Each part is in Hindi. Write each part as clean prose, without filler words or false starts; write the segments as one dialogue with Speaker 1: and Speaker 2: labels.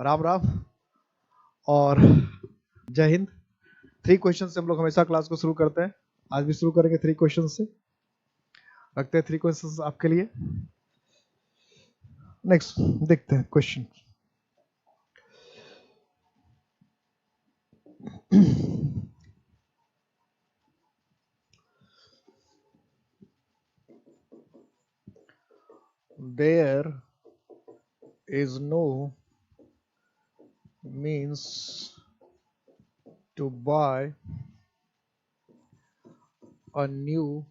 Speaker 1: राम राम और जय हिंद। 3 क्वेश्चन से हम लोग हमेशा क्लास को शुरू करते हैं। आज भी शुरू करेंगे 3 क्वेश्चन से। रखते हैं 3 क्वेश्चन आपके लिए। नेक्स्ट देखते हैं question. There is no means to buy a new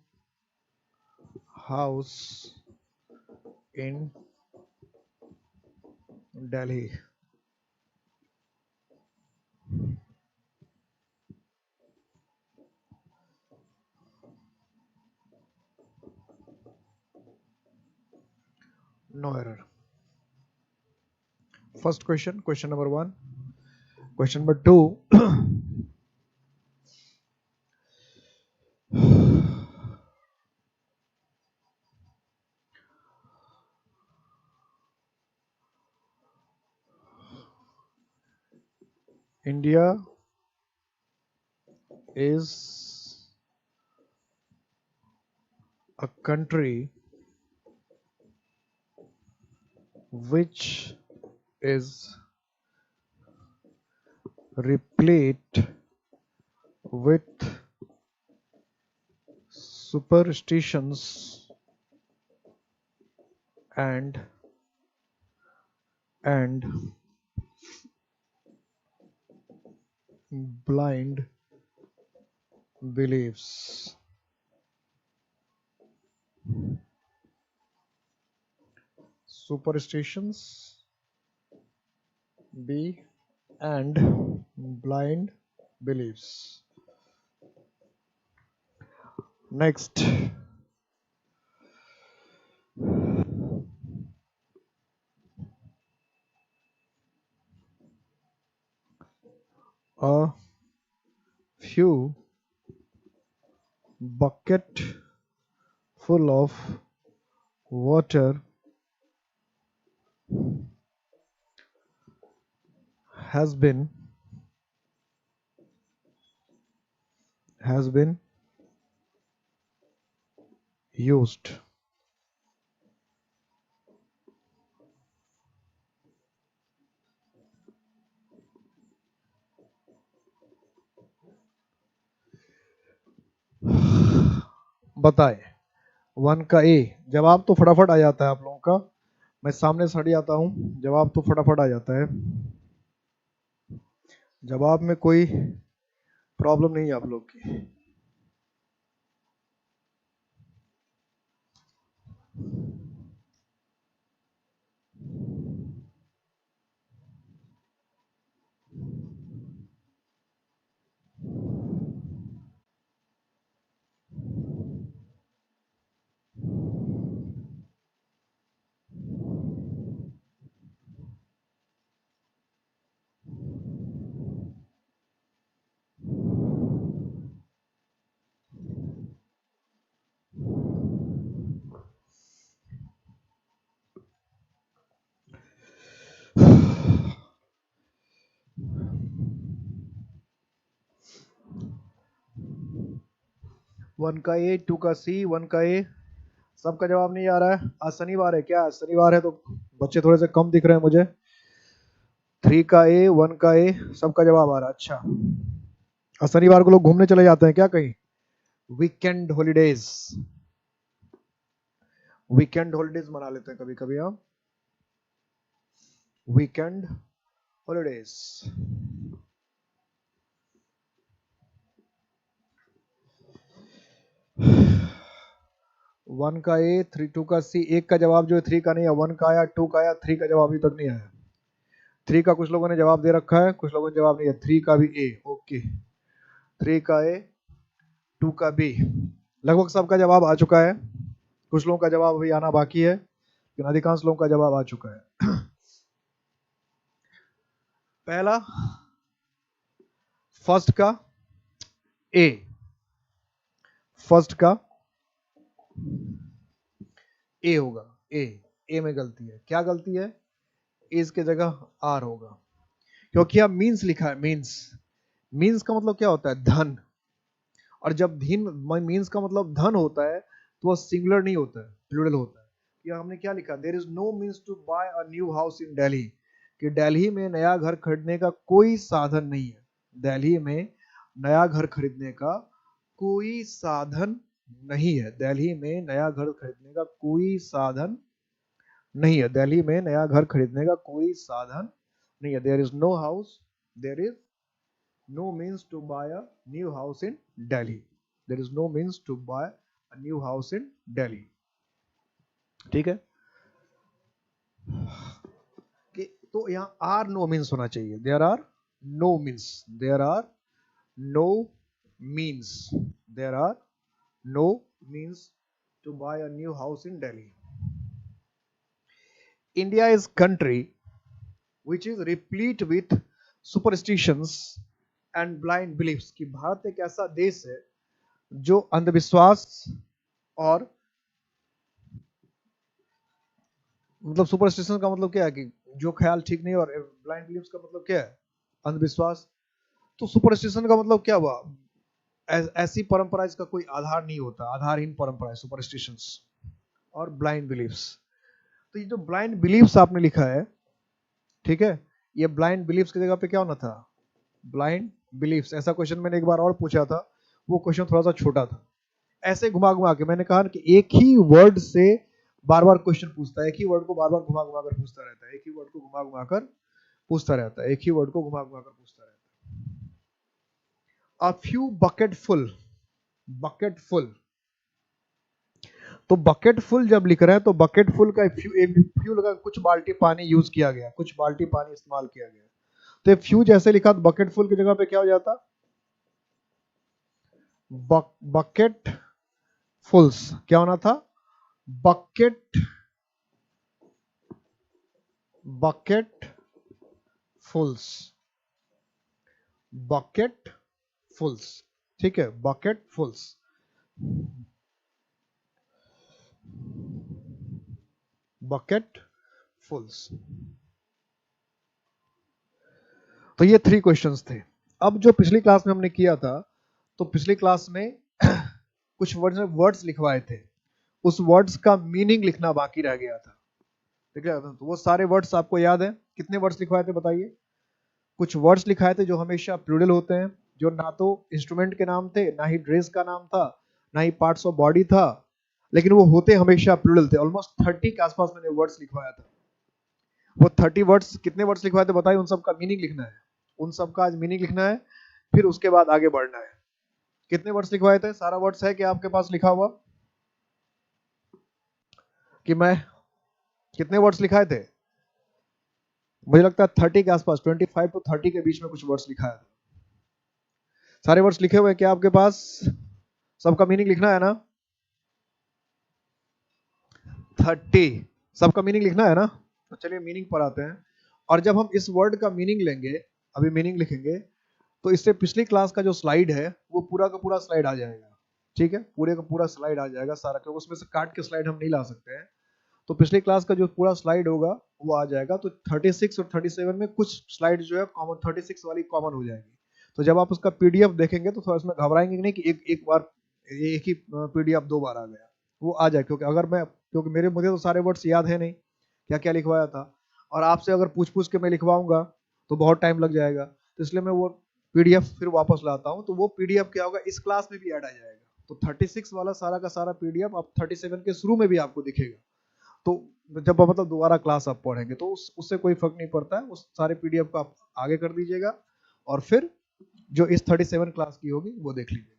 Speaker 1: house in Delhi. No error. First question number 1. Question number 2. India is a country which is replete with superstitions and blind beliefs. Superstitions B and blind beliefs. Next, a few bucket full of water has been used. बताए 1 का ए। जवाब तो फटाफट आ जाता है आप लोगों का। मैं सामने से हट जाता हूं, जवाब तो फटाफट आ जाता है। जवाब में कोई प्रॉब्लम नहीं है आप लोग की। वन का ए, 2 का सी, 1 का ए। सबका जवाब नहीं आ रहा है। आज शनिवार है क्या? शनिवार है तो बच्चे थोड़े से कम दिख रहे हैं मुझे। 3 का ए, 1 का ए, सबका जवाब आ रहा है। अच्छा, आज शनिवार को लोग घूमने चले जाते हैं क्या कहीं? वीकेंड हॉलीडेज मना लेते हैं कभी कभी हम। Weekend holidays. वन का ए, 2 का सी। एक का जवाब जो है 3 का नहीं है, 1 का आया, 2 का आया, 3 का जवाब अभी तक नहीं आया। 3 का कुछ लोगों ने जवाब दे रखा है, कुछ लोगों ने जवाब नहीं है। 3 का भी ए, ओके। 3 का ए, 2 का बी। लगभग सबका जवाब आ चुका है। कुछ लोगों का जवाब अभी आना बाकी है, लेकिन अधिकांश लोगों का जवाब आ चुका है। पहला फर्स्ट का ए, फर्स्ट का ए होगा। ए में गलती है। क्या गलती है? इज के जगह आर होगा, क्योंकि यहाँ मीन्स लिखा है। मीन्स, मीन्स का मतलब क्या होता है? धन। और जब धन, मीन्स का मतलब धन होता है तो वह सिंगुलर नहीं होता है, प्लूरल होता है। यहाँ हमने क्या लिखा? There is no means to buy a new house in Delhi, कि दिल्ली में नया घर खरीदने का कोई साधन नहीं है। दिल्ली में नया घर खरीदने का कोई साधन नहीं है। दिल्ली में नया घर खरीदने का कोई साधन नहीं है। दिल्ली में नया घर खरीदने का कोई साधन नहीं है। There is no house, there is no means to buy a new house in Delhi. There is no means to buy a new house in Delhi. ठीक है कि तो यहाँ आर नो मीन्स होना चाहिए। There are no means, there are no means, there are no means to buy a new house in Delhi. India is country which is replete with superstitions and blind beliefs, कि भारत एक ऐसा देश है जो अंधविश्वास और मतलब सुपरस्टिशन का मतलब क्या है कि जो ख्याल ठीक नहीं, और ब्लाइंड बिलीव्स का मतलब क्या है? अंधविश्वास। तो सुपरस्टिशन का मतलब क्या हुआ? ऐसी परंपरा जिसका कोई आधार नहीं होता, आधारहीन परंपरा, सुपरस्टिशंस और ब्लाइंड बिलीव्स। तो ये जो ब्लाइंड बिलीव्स आपने लिखा है, ठीक है, ये ब्लाइंड बिलीव्स की जगह पे क्या होना था? Blind beliefs. ऐसा क्वेश्चन मैंने एक बार और पूछा था, वो क्वेश्चन थोड़ा सा छोटा था। ऐसे घुमा घुमा के मैंने कहा कि एक ही वर्ड से बार बार क्वेश्चन पूछता है, एक ही वर्ड को बार बार घुमा घुमा कर पूछता रहता है, एक ही वर्ड को घुमा घुमा कर पूछता रहता है, एक ही वर्ड को घुमा घुमा कर पूछता रहता है। A few bucket full, bucket full, तो बकेट फुल जब लिख रहे हैं तो बकेट फुल का एक फ्यू लगा, कुछ बाल्टी पानी यूज किया गया, कुछ बाल्टी पानी इस्तेमाल किया गया। तो फ्यू जैसे लिखा तो बकेट फुल की जगह पे क्या हो जाता? Bucket fulls. क्या होना था? Bucket, bucket fulls, bucket fulls. ठीक है, बकेट फुल्स। बकेट फुल्स। तो ये 3 क्वेश्चंस थे। अब जो पिछली क्लास में हमने किया था, तो पिछली क्लास में कुछ वर्ड्स लिखवाए थे, उस वर्ड्स का मीनिंग लिखना बाकी रह गया था। ठीक है, तो वो सारे वर्ड्स आपको याद है? कितने वर्ड्स लिखवाए थे बताइए? कुछ वर्ड्स लिखाए थे जो हमेशा प्लूरल होते हैं, जो ना तो इंस्ट्रूमेंट के नाम थे, ना ही ड्रेस का नाम था, ना ही पार्ट्स ऑफ बॉडी था, लेकिन वो होते हमेशा प्लूरल थे। ऑलमोस्ट 30 के आसपास मैंने वर्ड्स लिखवाया था। वो 30 वर्ड्स, कितने वर्ड्स लिखवाए थे बताइए? उन सब का मीनिंग लिखना है, उन सब का आज मीनिंग लिखना है, फिर उसके बाद आगे बढ़ना है। कितने वर्ड्स लिखवाए थे? सारा वर्ड्स है कि आपके पास लिखा हुआ कि मैं कितने वर्ड्स लिखाए थे? मुझे लगता है 30 के आसपास, 25 to 30 के बीच में कुछ वर्ड्स लिखाया था। सारे वर्ड्स लिखे हुए क्या आपके पास? सबका मीनिंग लिखना है ना? 30 सबका मीनिंग लिखना है ना? तो चलिए मीनिंग पर आते हैं। और जब हम इस वर्ड का मीनिंग लेंगे, अभी मीनिंग लिखेंगे, तो इससे पिछली क्लास का जो स्लाइड है वो पूरा का पूरा स्लाइड आ जाएगा। ठीक है, पूरे का पूरा स्लाइड आ जाएगा सारा, क्योंकि उसमें से काट के स्लाइड हम नहीं ला सकते हैं। तो पिछली क्लास का जो पूरा स्लाइड होगा वो आ जाएगा। तो 36 और 37 में कुछ स्लाइड जो है कॉमन, 36 वाली कॉमन हो जाएगी। तो जब आप उसका पीडीएफ देखेंगे तो थोड़ा इसमें घबराएंगे नहीं कि एक बार एक ही पीडीएफ 2 बार आ गया। वो आ जाए, क्योंकि अगर मैं, क्योंकि मुझे तो सारे वर्ड्स याद है नहीं क्या क्या लिखवाया था, और आपसे अगर पूछ पूछ के मैं लिखवाऊंगा तो बहुत टाइम लग जाएगा। तो इसलिए मैं वो पीडीएफ फिर वापस लाता हूँ। तो वो पीडीएफ क्या होगा, इस क्लास में भी ऐड आ जाएगा। तो 36 वाला सारा का सारा पीडीएफ अब 37 के शुरू में भी आपको दिखेगा। तो जब मतलब दोबारा क्लास आप पढ़ेंगे तो उससे कोई फर्क नहीं पड़ता है, उस सारे पीडीएफ को आप आगे कर दीजिएगा और फिर जो इस 37 क्लास की होगी वो देख लीजिएगा।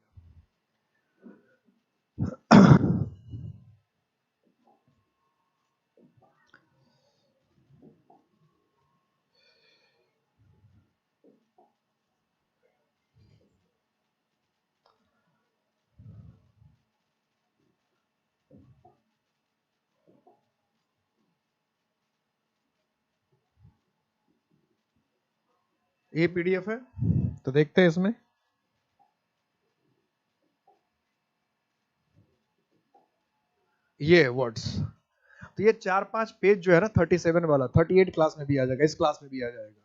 Speaker 1: ये पीडीएफ है तो देखते हैं इसमें। ये वर्ड्स तो ये 4-5 पेज जो है ना 37 वाला 38 क्लास में भी आ जाएगा, इस क्लास में भी आ जाएगा।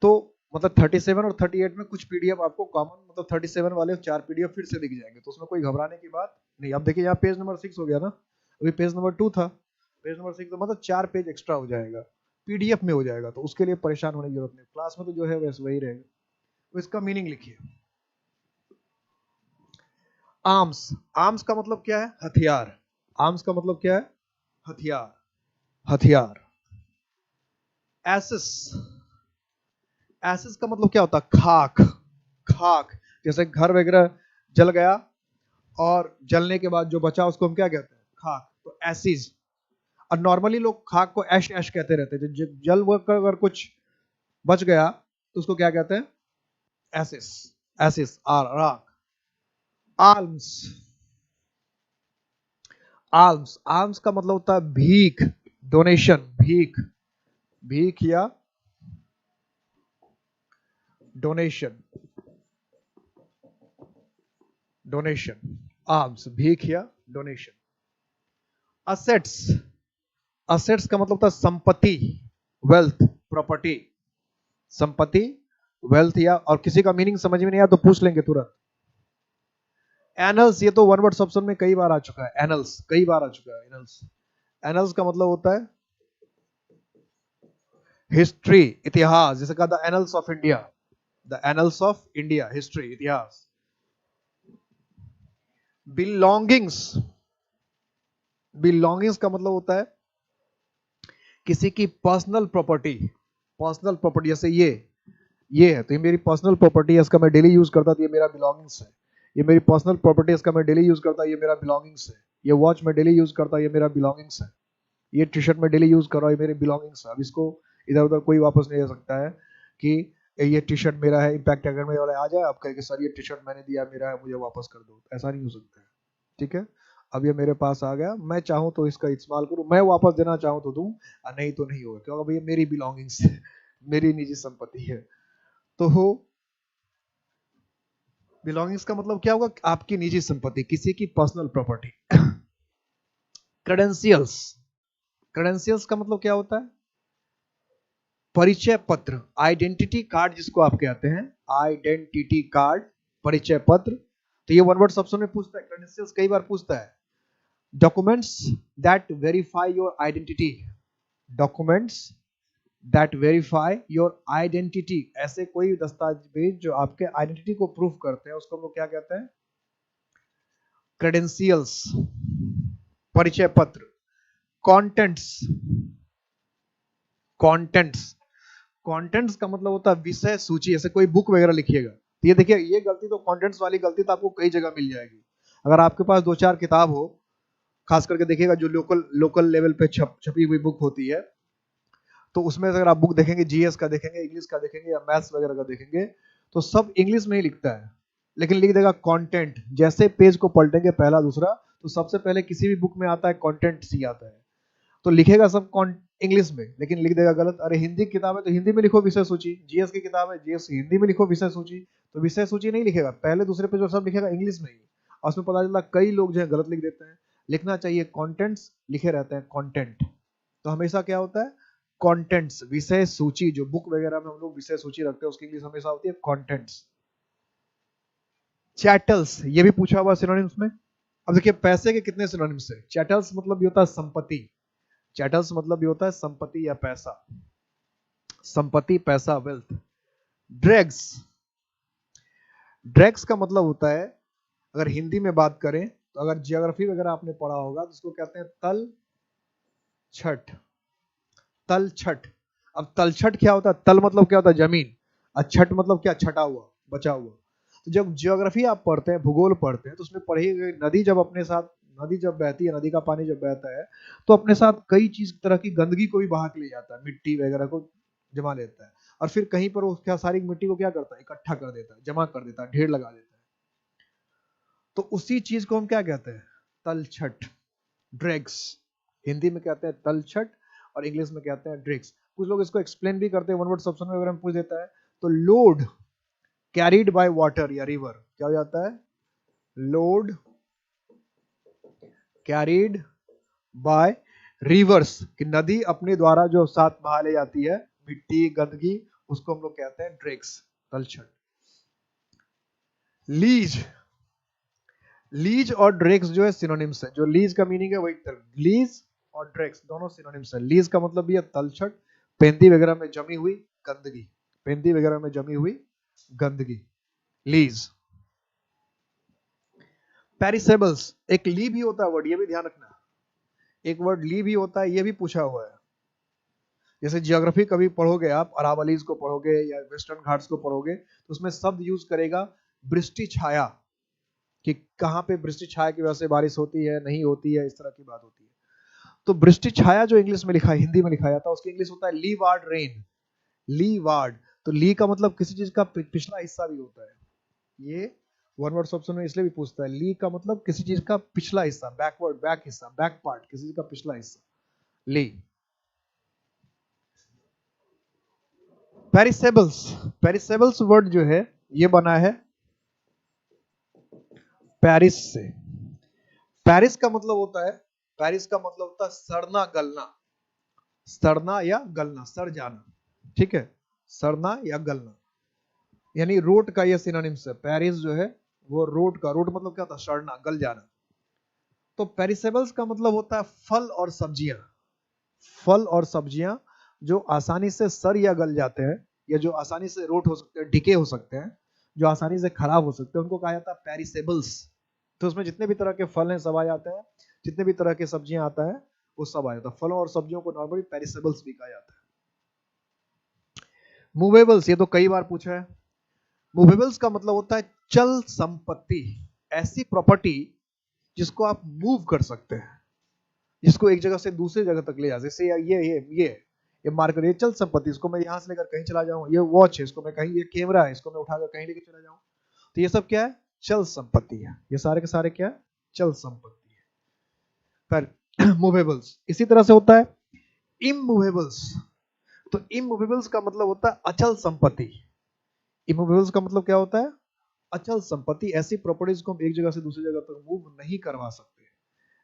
Speaker 1: तो मतलब 37 और 38 में कुछ पीडीएफ आपको कॉमन, मतलब 37 वाले 4 पीडीएफ फिर से दिख जाएंगे, तो उसमें कोई घबराने की बात नहीं। अब देखिए यहाँ पेज नंबर 6 हो गया ना, अभी पेज नंबर 2 था, पेज नंबर 6 तो मतलब 4 पेज एक्स्ट्रा हो जाएगा, पीडीएफ में हो जाएगा, तो उसके लिए परेशान होने की जरूरत नहीं, क्लास में तो जो है वैसे वही रहेगा। तो इसका मीनिंग लिखिए। आर्म्स, आर्म्स का मतलब क्या है? हथियार। आर्म्स का मतलब क्या है? हथियार, हथियार। एसिस, एसिस का मतलब क्या होता है? खाक, खाक। जैसे घर वगैरह जल गया और जलने के बाद जो बचा उसको हम क्या कहते हैं? खाक। तो एसिस। और नॉर्मली लोग खाक को ऐश ऐश कहते रहते हैं, जल कर अगर कुछ बच गया तो उसको क्या कहते हैं? एसिस, एसिस, आर, राख। आर्म्स, आर्म्स, आर्म्स का मतलब होता है भीख, डोनेशन, भीख, भीख या डोनेशन, डोनेशन। आर्म्स, भीख या डोनेशन। असेट्स, असेट्स का मतलब होता है संपत्ति, वेल्थ, प्रॉपर्टी, संपत्ति, वेल्थ या, और किसी का मीनिंग समझ में नहीं आया तो पूछ लेंगे तुरंत। एनल्स, ये तो वन वर्ड ऑप्शन में कई बार आ चुका है, एनल्स कई बार आ चुका है। एनल्स, एनल्स का मतलब होता है हिस्ट्री, इतिहास। जैसे कहा the annuls of India, the annuls of India, history, इतिहास। बिलोंगिंग्स, बिलोंगिंग्स का मतलब होता है किसी की पर्सनल प्रॉपर्टी, पर्सनल प्रॉपर्टी। जैसे ये है तो ये मेरी पर्सनल प्रॉपर्टी है, इसका मैं डेली यूज करता तो ये मेरा बिलोंगिंग्स है। ये मेरी पर्सनल प्रॉपर्टी है, इसका मैं डेली यूज करता, ये मेरा बिलोंगिंग्स है। ये वॉच मैं डेली यूज करता, ये मेरा बिलोंगिंग्स है। ये टी शर्ट मैं डेली यूज कर रहा हूँ, ये मेरे बिलोंगिंग्स है। अब इसको इधर उधर कोई वापस नहीं ले सकता है कि ये टी शर्ट मेरा है, इम्पैक्ट अगर मेरे वाले आ जाए आप कहेंगे सर ये टी शर्ट मैंने दिया, मेरा है, मुझे वापस कर दो, ऐसा नहीं हो सकता है। ठीक है, अब ये मेरे पास आ गया, मैं चाहूँ तो इसका इस्तेमाल करूँ, मैं वापस देना चाहूँ तो दूं, नहीं तो नहीं होगा, क्योंकि ये मेरी बिलोंगिंग्स है, मेरी निजी संपत्ति है। तो हो बिलोंगिंग्स का मतलब क्या होगा? आपकी निजी संपत्ति, किसी की पर्सनल प्रॉपर्टी। क्रेडेंशियल्स, क्रेडेंशियल्स का मतलब क्या होता है? परिचय पत्र, आइडेंटिटी कार्ड जिसको आप कहते हैं, आइडेंटिटी कार्ड, परिचय पत्र। तो ये वन वर्ड ऑप्शन में पूछता है, क्रेडेंशियल्स कई बार पूछता है। Documents that verify your identity, documents that verify your identity, ऐसे कोई दस्तावेज जो आपके आइडेंटिटी को प्रूफ करते हैं उसको हम लोग क्या कहते हैं? क्रेडेंशियल्स, परिचय पत्र। कंटेंट्स, कंटेंट्स, कंटेंट्स का मतलब होता है विषय सूची। ऐसे कोई बुक वगैरह लिखिएगा तो ये देखिए, ये गलती तो कंटेंट्स वाली गलती तो आपको कई जगह मिल जाएगी। अगर आपके पास 2-4 किताब हो, खास करके देखिएगा जो लोकल लोकल लेवल पे छपी हुई बुक होती है, तो उसमें अगर आप बुक देखेंगे, जीएस का देखेंगे, इंग्लिश का देखेंगे या मैथ्स वगैरह का देखेंगे, तो सब इंग्लिश में ही लिखता है, लेकिन लिख देगा कंटेंट। जैसे पेज को पलटेंगे पहला दूसरा, तो सबसे पहले किसी भी बुक में आता है कंटेंट सी आता है, तो लिखेगा सब इंग्लिश में, लेकिन लिख देगा गलत। अरे हिंदी की किताब है तो हिंदी में लिखो विषय सूची, जीएस की किताब है जीएस हिंदी में लिखो विषय सूची, तो विषय सूची नहीं लिखेगा, पहले दूसरे पे जो सब लिखेगा इंग्लिश में ही। और उसमें पता चला कई लोग जो है गलत लिख देते हैं। लिखना चाहिए कंटेंट्स, लिखे रहते हैं कंटेंट। तो हमेशा क्या होता है? कंटेंट्स, विषय सूची। जो बुक वगैरह में हम लोग विषय सूची रखते हैं उसकी इंग्लिश हमेशा होती है कंटेंट्स। चैटल्स, ये भी पूछा हुआ सिनोनिम्स में। अब देखिए पैसे के कितने सिनोनिम्स है? चैटल्स मतलब ये होता है संपत्ति, चैटल्स मतलब ये होता है संपत्ति या पैसा, संपत्ति, पैसा, वेल्थ। ड्रैग्स, ड्रैग्स का मतलब होता है, अगर हिंदी में बात करें तो अगर जियोग्राफी वगैरह आपने पढ़ा होगा तो उसको कहते हैं तल छठ, तल छठ। अब तल छठ क्या होता है? तल मतलब क्या होता है? जमीन, और छठ मतलब क्या? छटा हुआ, बचा हुआ। तो जब जियोग्राफी आप पढ़ते हैं, भूगोल पढ़ते हैं, तो उसमें पढ़िएगा नदी जब अपने साथ, नदी जब बहती है, नदी का पानी जब बहता है तो अपने साथ कई चीज तरह की गंदगी को भी बहा के ले जाता है, मिट्टी वगैरह को जमा लेता है, और फिर कहीं पर वो क्या सारी मिट्टी को क्या करता है? इकट्ठा कर देता है, जमा कर देता है, ढेर लगा देता है। तो उसी चीज को हम क्या कहते हैं? तलछट, ड्रैग्स। हिंदी में कहते हैं तलछट और इंग्लिश में कहते हैं ड्रैग्स। कुछ लोग इसको एक्सप्लेन भी करते हैं, वन वर्ड ऑप्शन में अगर हम पूछ देता है तो लोड कैरिड बाय वाटर या रिवर, क्या हो जाता है? लोड कैरिड बाय रिवर्स कि नदी अपने द्वारा जो साथ बहा ले जाती है मिट्टी गंदगी, उसको हम लोग कहते हैं ड्रेक्स, तलछट। लीज, लीज और ड्रेक्स जो है सिनोनिम्स है। जो लीज का मीनिंग है वही लीज और ड्रेक्स दोनों सिनोनिम्स है। लीज का मतलब भी है तलछट, पेंदी वगैरह में जमी हुई गंदगी, पेंदी वगैरह में जमी हुई गंदगी, लीज। पेरिसेबल्स, एक ली भी होता है वर्ड, ये भी ध्यान रखना, एक वर्ड ली भी होता है, ये भी पूछा हुआ है। जैसे जियोग्राफी कभी पढ़ोगे आप, अरावलीज को पढ़ोगे या वेस्टर्न घाट्स को पढ़ोगे, तो उसमें शब्द यूज करेगा वृष्टि छाया, कि कहाँ पे वृष्टि छाया की वजह से बारिश होती है नहीं होती है, इस तरह की बात होती है। तो वृष्टि छाया जो इंग्लिश में लिखा है, हिंदी में लिखा जाता है, उसकी इंग्लिश होता है लीवार्ड रेन, लीवार्ड। तो ली का मतलब किसी चीज का पिछला हिस्सा भी होता है, ये वन वर्ड ऑप्शन में इसलिए भी पूछता है। ली का मतलब किसी चीज का पिछला हिस्सा, बैकवर्ड, बैक हिस्सा, बैक पार्ट, किसी चीज का पिछला हिस्सा, ली। पेरिसेबल्स, पेरिसेबल्स वर्ड जो है ये बना है पेरिस से। पेरिस का मतलब होता है, पेरिस का मतलब होता है सड़ना गलना, सड़ना या गलना, सड़ जाना, ठीक है, सड़ना या गलना, यानी रोट का ये सिनोनिम्स है। पेरिस जो है वो रोट का, रोट मतलब क्या होता है, सड़ना गल जाना। तो पेरिसेबल्स का मतलब होता है फल और सब्जियां, फल और सब्जियां जो आसानी से सड़ या गल जाते हैं, या जो आसानी से रोट हो सकते हैं, डिके हो सकते हैं, जो आसानी से खराब हो सकते हैं, उनको कहा जाता है पेरिसेबल्स। तो उसमें जितने भी तरह के फल हैं सब आ जाते हैं, जितने भी तरह के सब्जियां आता है वो सब आ जाता है। फलों और सब्जियों को नॉर्मली पेरिसेबल्स भी कहा जाता है। मूवेबल्स, ये तो कई बार पूछा है। मूवेबल्स का मतलब होता है चल संपत्ति, ऐसी प्रॉपर्टी जिसको आप मूव कर सकते हैं, जिसको एक जगह से दूसरी जगह तक ले जा, जैसे ये मार्केट, ये चल संपत्ति, इसको मैं यहां से लेकर कहीं चला जाऊं, ये वॉच है, इसको मैं कहीं, ये कैमरा है, इसको मैं उठाकर कहीं लेकर चला जाऊं, तो ये सब क्या है, चल संपत्ति है। ये सारे के सारे क्या है, चल संपत्ति है। पर मूवेबल्स इसी तरह से होता है। इमूवेबल्स, तो इमूवेबल्स का मतलब होता है अचल संपत्ति। इमूवेबल्स का मतलब क्या होता है, अचल संपत्ति, ऐसी प्रॉपर्टीज को हम एक जगह से दूसरी जगह तक मूव नहीं करवा सकते,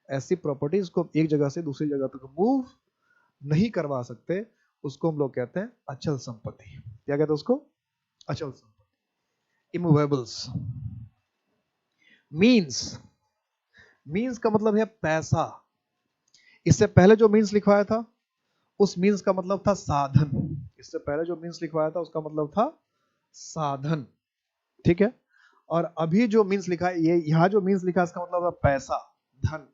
Speaker 1: ऐसी प्रॉपर्टीज को एक जगह से दूसरी जगह तक मूव नहीं करवा सकते, उसको हम लोग कहते हैं अचल संपत्ति। क्या कहते हैं उसको, अचल संपत्ति, इमूवेबल्स। मीन्स, मीन्स का मतलब है पैसा। इससे पहले जो मीन्स लिखवाया था उस मीन्स का मतलब था साधन, इससे पहले जो मीन्स लिखवाया था उसका मतलब था साधन, ठीक है। और अभी जो मीन्स लिखा है, ये यहाँ जो मीन्स लिखा है इसका मतलब है पैसा, धन,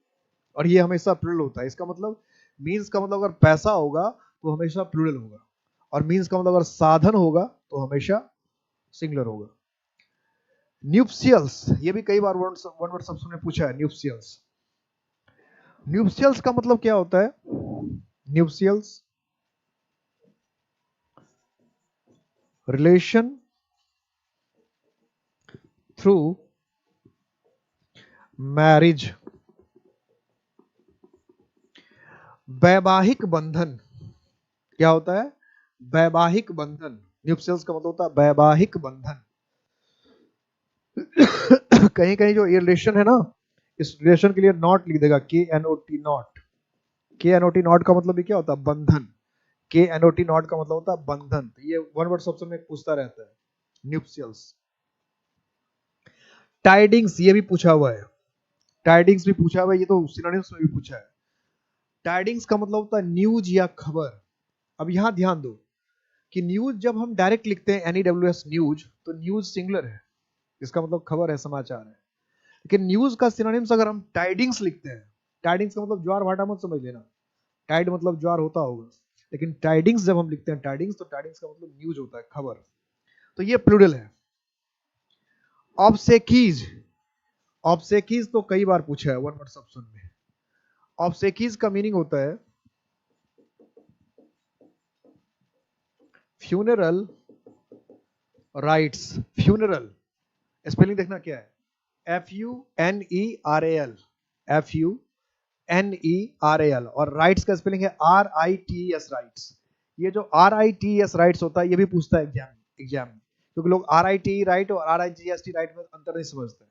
Speaker 1: और ये हमेशा प्लूरल होता है। इसका मतलब मीन्स का मतलब अगर पैसा होगा तो हमेशा प्लूरल होगा, और मीन्स का मतलब अगर साधन होगा तो हमेशा सिंगुलर होगा। न्यूप्सियल्स, ये भी कई बार वन वर्ड शब्द में पूछा है, न्यूप्सियल्स। न्यूप्सियल्स का मतलब क्या होता है, न्यूप्सियल्स रिलेशन थ्रू मैरिज, वैवाहिक बंधन। क्या होता है, वैवाहिक बंधन। न्यूप्सियल्स का मतलब होता है वैवाहिक बंधन। कहीं कहीं जो ये रिलेशन है ना, इस रिलेशन के लिए नॉट लिख देगा, KNOT नॉट। KNOT नॉट का मतलब भी क्या होता है, बंधन। KNOT नॉट का मतलब होता है बंधन। ये वन वर्ड ऑप्शन में पूछता रहता है, न्यूप्सियल्स। टाइडिंग्स, ये भी पूछा हुआ है, टाइडिंग्स भी पूछा हुआ है, ये तो सिनोनिम्स में भी पूछा है। टाइडिंग्स का मतलब होता है न्यूज या खबर। अब यहां ध्यान दो कि न्यूज जब हम डायरेक्ट लिखते हैं NEWS न्यूज, तो न्यूज सिंगुलर है, इसका मतलब खबर है, समाचार है। लेकिन न्यूज का सिनोनिम्स अगर हम टाइडिंग्स लिखते हैं, टाइडिंग्स का मतलब ज्वार भाटा मत समझ लेना, टाइड मतलब ज्वार होता होगा, लेकिन टाइडिंग्स जब हम लिखते हैं टाइडिंग्स, तो टाइडिंग्स का मतलब न्यूज होता है, खबर। तो ये प्लूरल है। ऑब्सेकीज, ऑब्सेकीज तो कई बार पूछा है वन वर्ड ऑप्शन में। ऑब्सेकीज का मीनिंग होता है फ्यूनरल राइट्स। फ्यूनरल स्पेलिंग देखना क्या है, FUNERAL, FUNERAL, और राइट्स का स्पेलिंग है RITES, राइट्स। ये जो RITES राइट्स होता है, ये भी पूछता है एग्जाम में, क्योंकि लोग RITE राइट और RIGST राइट में अंतर नहीं समझते।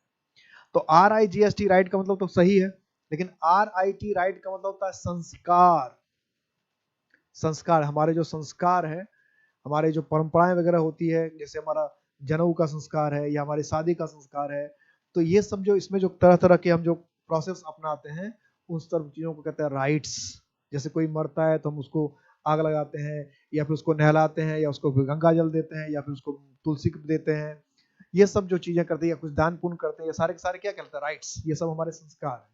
Speaker 1: तो RIGST राइट का मतलब तो सही है, लेकिन RIT राइट का मतलब होता है संस्कार। संस्कार, हमारे जो संस्कार है, हमारे जो परंपराएं वगैरह होती है, जैसे हमारा जनेऊ का संस्कार है या हमारी शादी का संस्कार है, तो ये सब जो इसमें जो तरह तरह के हम जो प्रोसेस अपनाते हैं, उन सब चीजों को कहते हैं राइट्स। जैसे कोई मरता है तो हम उसको आग लगाते हैं, या फिर उसको नहलाते हैं, या उसको गंगा जल देते हैं, या फिर उसको तुलसी देते हैं। ये सब जो चीजें करते हैं, या कुछ दान पुण्य करते हैं, ये सारे के सारे क्या कहते हैं? राइट्स। ये सब हमारे संस्कार है।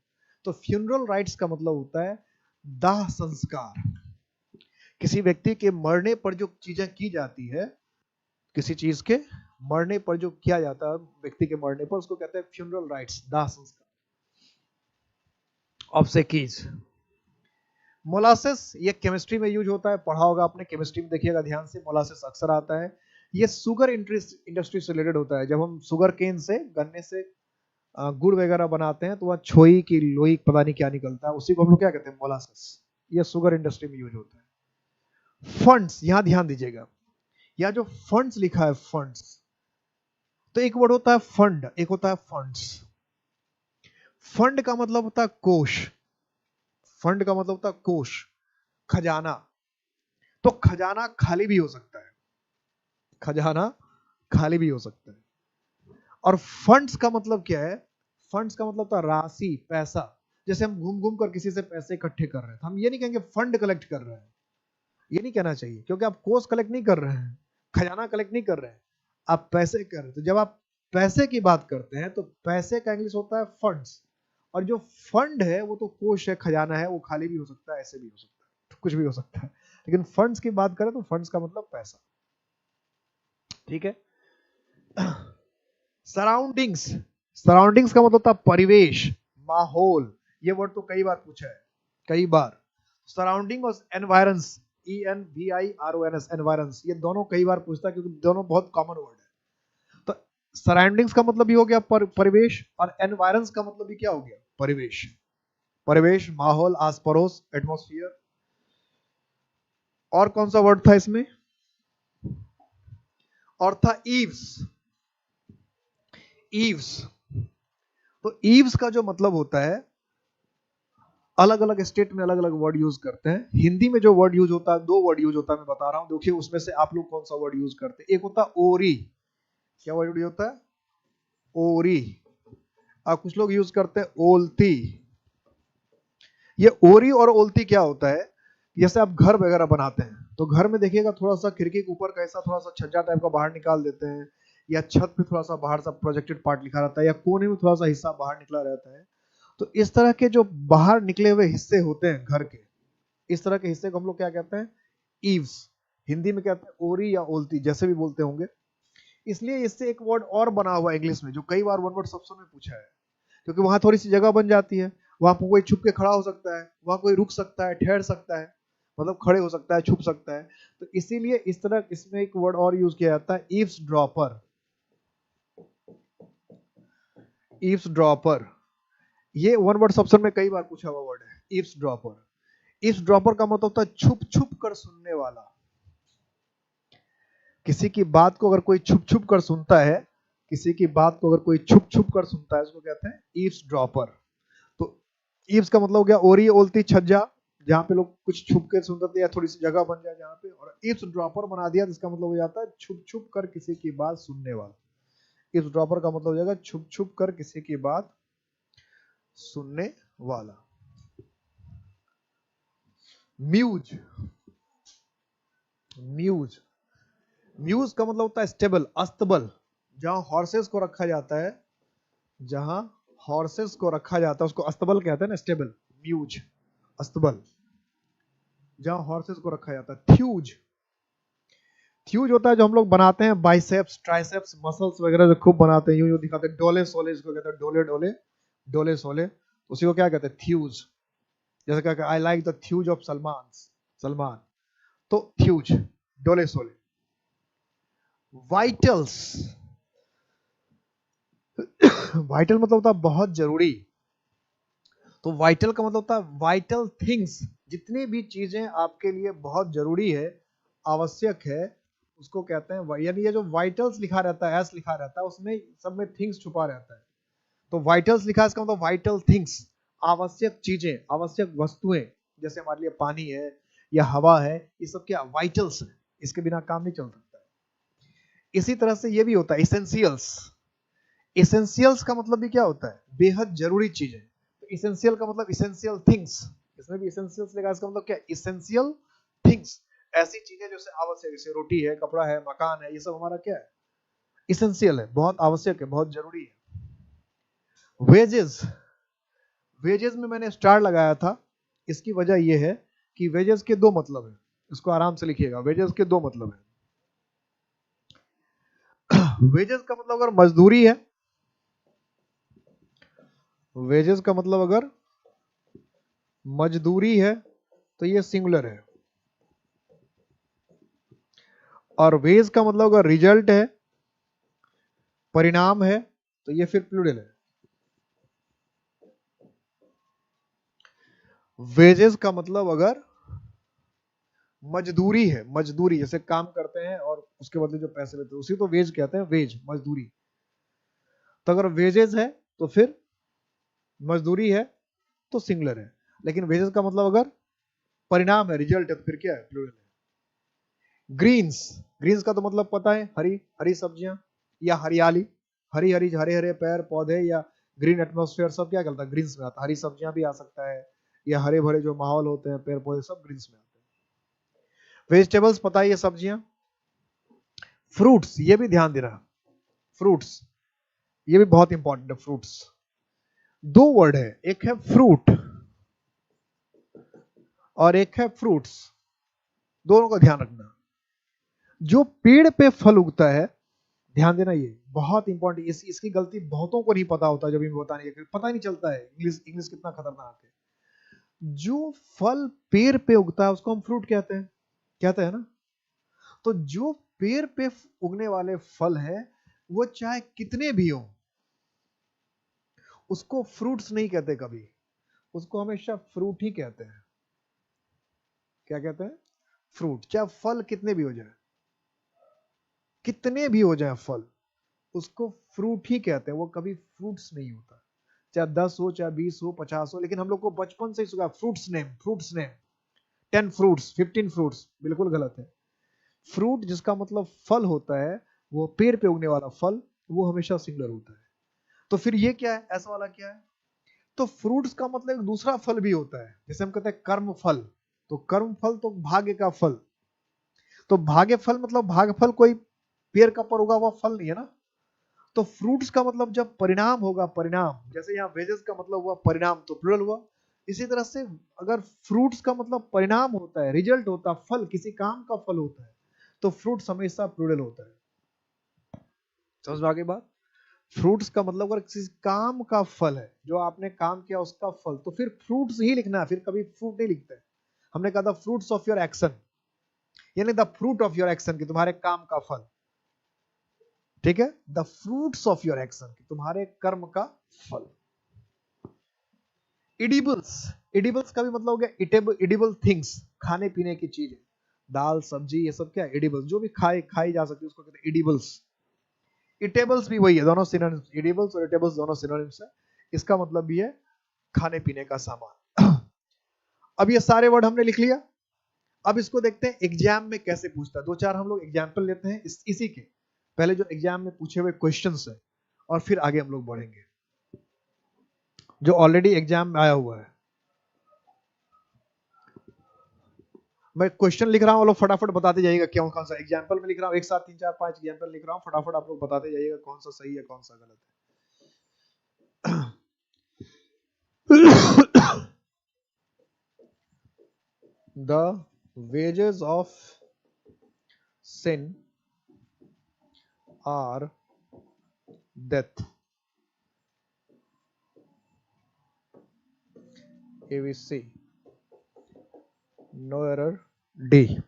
Speaker 1: तो फ्यूनरल राइट्स का मतलब होता है दाह संस्कार। किसी व्यक्ति के मरने पर जो चीजें की जाती है, किसी चीज के मरने पर जो किया जाता है, व्यक्ति के मरने पर, उसको कहते हैं फ्यूनरल राइट्स, दाह संस्कार। ऑब्सेकीज। मोलासेस ये केमिस्ट्री में यूज होता है, पढ़ा होगा आपने, केमिस्ट्री में देखिएगा ध्यान से, मोलासेस अक्सर आता है। ये शुगर इंडस्ट्री से रिलेटेड होता है। जब हम शुगर केन से, गन्ने से गुड़ वगैरह बनाते हैं, तो वह छोई की लोई पता नहीं क्या निकलता है, उसी को हम लोग क्या कहते हैं? मोलासेस। ये शुगर इंडस्ट्री में यूज होता है। फंड्स, यहां ध्यान दीजिएगा, या जो फंड्स लिखा है, फंड्स, तो एक वर्ड होता है फंड, एक होता है फंड्स। फंड का मतलब होता है कोष। फंड का मतलब होता है कोष, खजाना। तो खजाना खाली भी हो सकता है, खजाना खाली भी हो सकता है। और फंड्स का मतलब क्या है? फंड्स का मतलब होता है राशि, पैसा। जैसे हम घूम घूम कर किसी से पैसे इकट्ठे कर रहे हैं, तो हम ये नहीं कहेंगे फंड कलेक्ट कर रहे हैं, ये नहीं कहना चाहिए, क्योंकि आप कोष कलेक्ट नहीं कर रहे हैं, खजाना कलेक्ट नहीं कर रहे हैं, आप पैसे कर रहे हैं। तो जब आप पैसे की बात करते हैं, तो पैसे का इंग्लिश होता है फंड्स। और जो फंड है वो तो कोष है, खजाना है, वो खाली भी हो सकता है, ऐसे भी हो सकता है, तो कुछ भी हो सकता है। लेकिन फंड्स की बात करें तो फंड्स का मतलब पैसा। ठीक है। सराउंडिंग्स। सराउंडिंग्स का मतलब होता है परिवेश, माहौल। ये वर्ड तो कई बार पूछा है, कई बार। सराउंडिंग और एनवायरंस, ENVIRONS, एनवायरंस, ये दोनों कई बार पूछता है, क्योंकि दोनों बहुत कॉमन वर्ड है। तो सराउंडिंग्स का मतलब भी हो गया परिवेश, और एनवायरंस का मतलब भी क्या हो गया? परिवेश। परिवेश, माहौल, आस पड़ोस, एटमोस्फियर। और कौन सा वर्ड था इसमें? और था ईव्स। ईव्स, तो ईव्स का जो मतलब होता है, अलग अलग स्टेट में अलग अलग वर्ड यूज करते हैं। हिंदी में जो वर्ड यूज होता है, दो वर्ड यूज होता है, मैं बता रहा हूं, देखिए उसमें से आप लोग कौन सा वर्ड यूज करते हैं। एक होता है ओरी। क्या वर्ड होता है? ओरी। और कुछ लोग यूज करते हैं ओलती। ये ओरी और ओलती क्या होता है? जैसे आप घर वगैरह बनाते हैं, तो घर में देखिएगा थोड़ा सा खिड़की के ऊपर का ऐसा थोड़ा सा छज्जा टाइप का बाहर निकाल देते हैं, या छत पे थोड़ा सा बाहर सा प्रोजेक्टेड पार्ट लिखा रहता है, या कोने में थोड़ा सा हिस्सा बाहर निकला रहता है। तो इस तरह के जो बाहर निकले हुए हिस्से होते हैं घर के, इस तरह के हिस्से को हम लोग क्या कहते हैं? ईव्स। हिंदी में कहते हैं ओरी या ओलती, जैसे भी बोलते होंगे। इसलिए इससे एक वर्ड और बना हुआ है इंग्लिश में, जो कई बार वन वर्ड सब्सों में पूछा है, क्योंकि वहां थोड़ी सी जगह बन जाती है, वहां पर कोई छुप के खड़ा हो सकता है, वहां कोई रुक सकता है, ठहर सकता है, मतलब खड़े हो सकता है, छुप सकता है। तो इसीलिए इस तरह इसमें एक वर्ड और यूज किया जाता है, ईव्स ड्रॉपर। ईव्स ड्रॉपर, ये वन वर्ड सब्सों में कई बार पूछा हुआ वर्ड है, ईव्स ड्रॉपर। ईव्स ड्रॉपर का मतलब होता है छुप छुप कर सुनने वाला। किसी की बात को अगर कोई छुप छुप कर सुनता है, किसी की बात को अगर कोई छुप छुप कर सुनता है, उसको कहते हैं ईव्स ड्रॉपर। तो ईव्स का मतलब हो गया ओरी ओलती छज्जा, जहाँ पे लोग कुछ छुप के सुनते थे, या थोड़ी सी जगह बन जाए जहाँ पे, और ईव्स ड्रॉपर बना दिया, जिसका मतलब हो जाता है छुप छुप कर किसी की बात सुनने वाला। ईव्स ड्रॉपर का मतलब हो जाएगा छुप छुप कर किसी की बात सुनने वाला। म्यूज। म्यूज, म्यूज का मतलब होता है स्टेबल, अस्तबल। जहां हॉर्सेस को रखा जाता है, जहां हॉर्सेस को रखा जाता है उसको अस्तबल कहते हैं ना, स्टेबल। म्यूज, अस्तबल, जहां हॉर्सेस को रखा जाता है। थ्यूज। थ्यूज होता है जो हम लोग बनाते हैं, बाइसेप्स, ट्राइसेप्स, मसल्स वगैरह जो खूब बनाते हैं, यूं यूं दिखाते हैं, डोले सोले इसको कहते हैं, डोले डोले, डोले सोले, उसी को क्या कहते हैं? थ्यूज। जैसे क्या, I like the थ्यूज of Salman, Salman, तो थ्यूज, डोले सोले। वाइटल्स। वाइटल मतलब होता है बहुत जरूरी। तो वाइटल का मतलब होता है वाइटल थिंग्स, जितनी भी चीजें आपके लिए बहुत जरूरी है, आवश्यक है, उसको कहते हैं। यानी ये जो वाइटल्स लिखा रहता है, एस लिखा रहता है, उसमें सब में थिंग्स छुपा रहता है। तो वाइटल्स लिखा है, इसका मतलब वाइटल थिंग्स, आवश्यक चीजें, आवश्यक वस्तुएं, जैसे हमारे लिए पानी है या हवा है, ये सब क्या वाइटल्स है, इसके बिना काम नहीं चल सकता है। इसी तरह से ये भी होता है इसेंशियल्स। इसेंशियल्स का मतलब भी क्या होता है, बेहद जरूरी चीजें। तो इसेंशियल का मतलब इसेंशियल थिंग्स, इसमें भी इसेंशियल्स लगा, इसका मतलब क्या, इसेंशियल थिंग्स, ऐसी चीजें जो आवश्यक, जैसे रोटी है, कपड़ा है, मकान है, ये सब हमारा क्या है, इसेंशियल है, बहुत आवश्यक है, बहुत जरूरी है। वेजेस, वेजेस में मैंने स्टार लगाया था, इसकी वजह यह है कि वेजेस के दो मतलब है, इसको आराम से लिखिएगा, वेजेस के दो मतलब है। वेजेस का मतलब अगर मजदूरी है, वेजेस का मतलब अगर मजदूरी है तो ये सिंगुलर है, और वेज का मतलब अगर रिजल्ट है, परिणाम है, तो ये फिर प्लूरल है। वेजेस का मतलब अगर मजदूरी है, मजदूरी जैसे काम करते हैं और उसके बदले जो पैसे लेते हैं, उसी तो वेज कहते हैं, वेज मजदूरी। तो अगर वेजेस है तो फिर मजदूरी है तो सिंगुलर है, लेकिन वेजेस का मतलब अगर परिणाम है, रिजल्ट है, तो फिर क्या है, प्लूरल है। ग्रीन्स, ग्रीन्स का तो मतलब पता है, हरी हरी सब्जियां या हरियाली, हरी हरी हरे हरे पेड़ पौधे या ग्रीन एटमॉस्फेयर, सब क्या कहता है, ग्रीन्स में आता है। हरी सब्जियां भी आ सकता है, या हरे भरे जो माहौल होते हैं, पेड़ पौधे, सब ग्रीन्स में आते हैं। वेजिटेबल्स पता है, ये सब्जियां। फ्रूट्स, ये भी ध्यान देना, फ्रूट्स ये भी बहुत इंपॉर्टेंट है। फ्रूट्स दो वर्ड है, एक है फ्रूट और एक है फ्रूट्स, दोनों का ध्यान रखना। जो पेड़ पे फल उगता है, ध्यान देना, ये बहुत इंपॉर्टेंट, इसकी गलती बहुतों को नहीं पता होता, जब भी बताने पता ही नहीं चलता है, इंग्लिश इंग्लिश कितना खतरनाक है। जो फल पेड़ पे उगता है उसको हम फ्रूट कहते हैं, कहते हैं ना। तो जो पेड़ पे उगने वाले फल है, वो चाहे कितने भी हो, उसको फ्रूट्स नहीं कहते कभी, उसको हमेशा फ्रूट ही कहते हैं। क्या कहते हैं, फ्रूट। चाहे फल कितने भी हो जाए, कितने भी हो जाए फल, उसको फ्रूट ही कहते हैं, वो कभी फ्रूट्स नहीं होता। चाहे 10 हो, चाहे 20 हो, 50 हो, लेकिन हम लोग को बचपन से ही सुना fruits name, fruits name, 10 fruits, 15 fruits, बिल्कुल गलत है। फ्रूट जिसका मतलब फल होता है, वो पेड़ पे उगने वाला फल, वो हमेशा सिंगुलर होता है। तो फिर ये क्या है, ऐसा वाला क्या है, तो फ्रूट्स का मतलब एक दूसरा फल भी होता है, जैसे हम कहते हैं कर्म फल। तो कर्म फल तो भाग्य का फल, तो भाग्य फल मतलब भाग्य फल कोई पेड़ का पर उगा हुआ फल नहीं है ना। तो फ्रूट्स का मतलब जब परिणाम होगा, परिणाम, जैसे यहाँ वेजेस का मतलब हुआ परिणाम, तो प्लुरल हुआ। इसी तरह से अगर फ्रूट्स का मतलब परिणाम होता है, रिजल्ट होता है, फल, किसी काम का फल होता है, तो फ्रूट्स हमेशा प्लुरल होता है। समझ में आ गई बात। फ्रूट्स का मतलब अगर किसी काम का फल है, जो आपने काम किया उसका फल, तो फिर फ्रूट्स ही लिखना है, फिर कभी फ्रूट नहीं लिखते। हमने कहा था फ्रूट्स ऑफ योर एक्शन, यानी the fruit of your action, की तुम्हारे काम का फल, ठीक है, the fruits of your action, तुम्हारे कर्म का फल। इडिबल्स, इडिबल्स का भी मतलब हो गया इटेबल, इडिबल थिंग्स, खाने पीने की चीजें, दाल सब्जी, ये सब क्या है, इडिबल्स, जो भी खाई खाई जा सकती है उसको कहते हैं इडिबल्स। इटेबल्स भी वही है, दोनों सिनोनिम्स, इडिबल्स और इटेबल्स दोनों सिनोनिम्स है। इसका मतलब भी है खाने पीने का सामान। अब ये सारे वर्ड हमने लिख लिया। अब इसको देखते हैं एग्जाम में कैसे पूछता है। दो चार हम लोग एग्जाम्पल लेते हैं इसी के, पहले जो एग्जाम में पूछे हुए क्वेश्चंस है, और फिर आगे हम लोग बढ़ेंगे, जो ऑलरेडी एग्जाम में आया हुआ है। मैं क्वेश्चन लिख रहा हूँ, लोग फटाफट बताते जाइएगा कौन कौन सा एग्जाम्पल में लिख रहा हूँ, एक साथ 3 4 5 एग्जाम्पल लिख रहा हूँ, फटाफट आप लोग बताते जाइएगा कौन सा सही है कौन सा गलत है। The wages of sin are death. ABC. No error. D.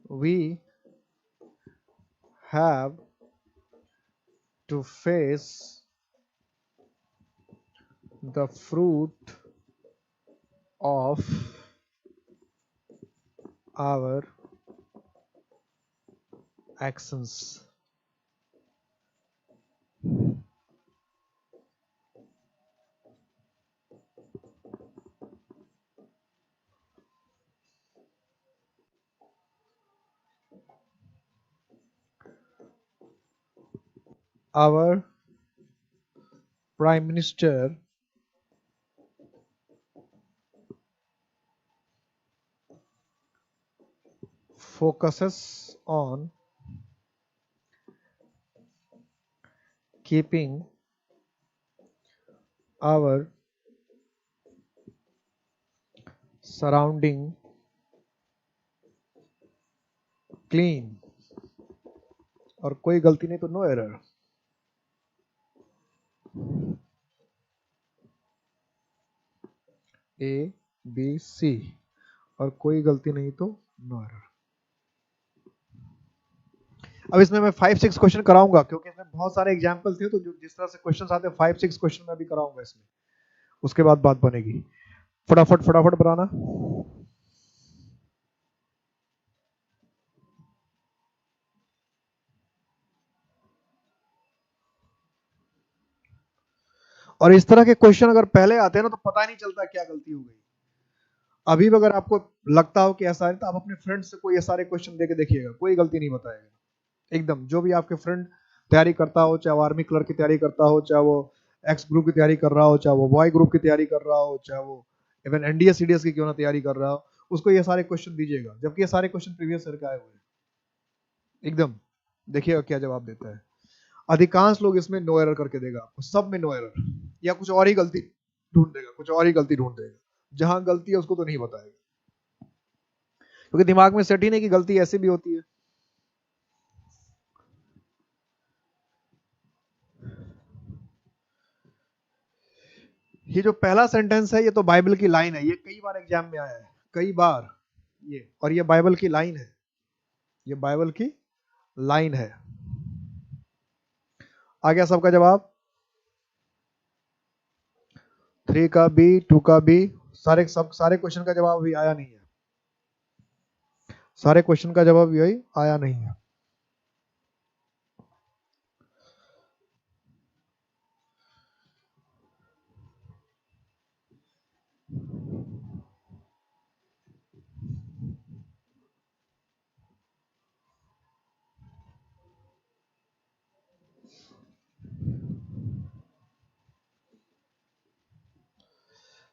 Speaker 1: We have to face the fruit of our actions. Our Prime Minister focuses on keeping our surrounding clean. और कोई गलती नहीं तो no error. A B C और कोई गलती नहीं तो नो एरर. अब इसमें मैं 5-6 क्वेश्चन कराऊंगा क्योंकि इसमें बहुत सारे एग्जाम्पल थे, तो जो जिस तरह से क्वेश्चन आते हैं 5-6 क्वेश्चन मैं भी कराऊंगा इसमें. उसके बाद बात बनेगी. फटाफट फटाफट बनाना. और इस तरह के क्वेश्चन अगर पहले आते हैं ना तो पता ही नहीं चलता क्या गलती हो गई. अभी भी अगर आपको लगता हो कि ऐसा है तो आप अपने फ्रेंड से कोई ये सारे क्वेश्चन दे के देखिएगा, कोई गलती नहीं बताएगा एकदम. जो भी आपके फ्रेंड तैयारी करता हो, चाहे वो आर्मी क्लर्क की तैयारी करता हो, चाहे वो एक्स ग्रुप की तैयारी कर रहा हो, चाहे वो वाई ग्रुप की तैयारी कर रहा हो, चाहे वो इवन एनडीए सीडीएस की क्यों ना तैयारी कर रहा हो, उसको ये सारे क्वेश्चन दीजिएगा, जबकि ये सारे क्वेश्चन प्रीवियस ईयर के आए हुए हैं. एकदम देखिएगा क्या जवाब देता है. अधिकांश लोग इसमें नो एरर करके देगा आपको, सब में नो एरर, या कुछ और ही गलती ढूंढ देगा, कुछ और ही गलती ढूंढ देगा. जहां गलती है उसको तो नहीं बताएगा, क्योंकि दिमाग में सेट ही नहीं कि गलती ऐसे भी होती है. ये जो पहला सेंटेंस है ये तो बाइबल की लाइन है, ये कई बार एग्जाम में आया है, कई बार ये. और ये बाइबल की लाइन है, ये बाइबल की लाइन है. आ गया सबका जवाब? 3 का बी, 2 का बी. सारे क्वेश्चन का जवाब अभी आया नहीं है. सारे क्वेश्चन का जवाब यही आया नहीं है.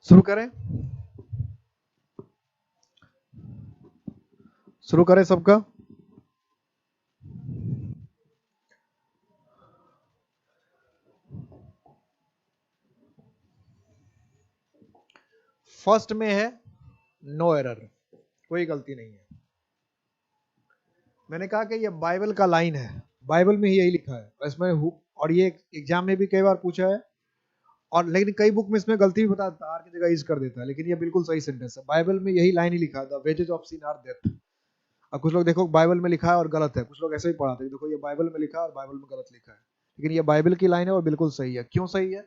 Speaker 1: शुरू करें? शुरू करें सबका? फर्स्ट में है नो एरर, कोई गलती नहीं है. मैंने कहा कि ये बाइबल का लाइन है, बाइबल में ही यही लिखा है इसमें. और ये एग्जाम में भी कई बार पूछा है, और लेकिन कई बुक में इसमें गलती भी बता देता है, आर की जगह इज कर देता है, लेकिन ये बिल्कुल सही सेंटेंस है. बाइबल में यही लाइन ही लिखा है, the wages of sin are death. अब कुछ लोग देखो बाइबल में लिखा है और गलत है, कुछ लोग ऐसे ही पढ़ाते हैं, देखो ये बाइबल में लिखा है और बाइबल में गलत लिखा है, लेकिन ये बाइबल की लाइन है और बिल्कुल सही है. क्यों सही है?